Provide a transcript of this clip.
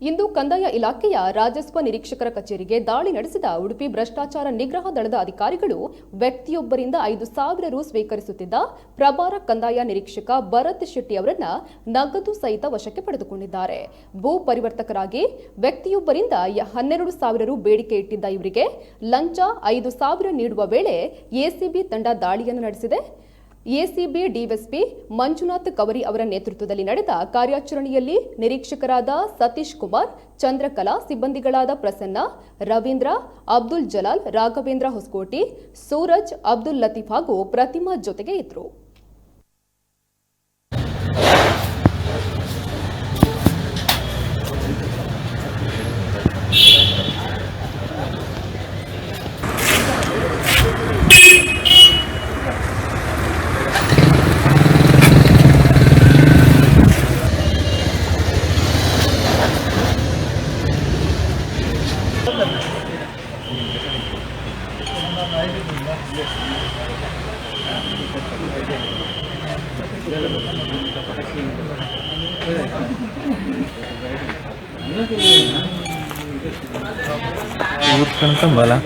ಇಂದು ಕಂದಾಯ ಇಲಾಖೆಯ ರಾಜಸ್ವ ನಿರೀಕ್ಷಕರ ಕಚೇರಿಗೆ ದಾಳಿ ನಡೆಸಿದ ಉಡುಪಿ ಭ್ರಷ್ಟಾಚಾರ ನಿಗ್ರಹ ದಳದ ಅಧಿಕಾರಿಗಳು ವ್ಯಕ್ತಿಯೊಬ್ಬರಿಂದ 5,000 ರು ಸ್ವೀಕರಿಸುತ್ತಿದ್ದ ಪ್ರಭಾರ ಕಂದಾಯ ನಿರೀಕ್ಷಕ ಭರತ್ ಶೆಟ್ಟಿ ಅವರನ್ನ ನಗದು ಸಹಿತ ವಶಕ್ಕೆ ಪಡೆದುಕೊಂಡಿದ್ದಾರೆ. ಭೂ ಪರಿವರ್ತಕರಾಗಿ ವ್ಯಕ್ತಿಯೊಬ್ಬರಿಂದ 12,000 ರು ಬೇಡಿಕೆ ಇಟ್ಟಿದ್ದ ಇವರಿಗೆ ಲಂಚ 5,000 ನೀಡುವ ವೇಳೆ ಎಸಿಬಿ ತಂಡ ದಾಳಿಯನ್ನು ನಡೆಸಿದೆ. ಎಸಿಬಿ ಡಿಎಸ್ಪಿ ಮಂಜುನಾಥ್ ಕವರಿ ಅವರ ನೇತೃತ್ವದಲ್ಲಿ ನಡೆದ ಕಾರ್ಯಾಚರಣೆಯಲ್ಲಿ ನಿರೀಕ್ಷಕರಾದ ಸತೀಶ್ ಕುಮಾರ್, ಚಂದ್ರಕಲಾ, ಸಿಬ್ಬಂದಿಗಳಾದ ಪ್ರಸನ್ನ, ರವೀಂದ್ರ, ಅಬ್ದುಲ್ ಜಲಾಲ್, ರಾಘವೇಂದ್ರ ಹೊಸಕೋಟಿ, ಸೂರಜ್, ಅಬ್ದುಲ್ ಲತೀಫ್ ಹಾಗೂ ಪ್ರತಿಮಾ ಜೊತೆಗೆ ಇದ್ದರು. Bala.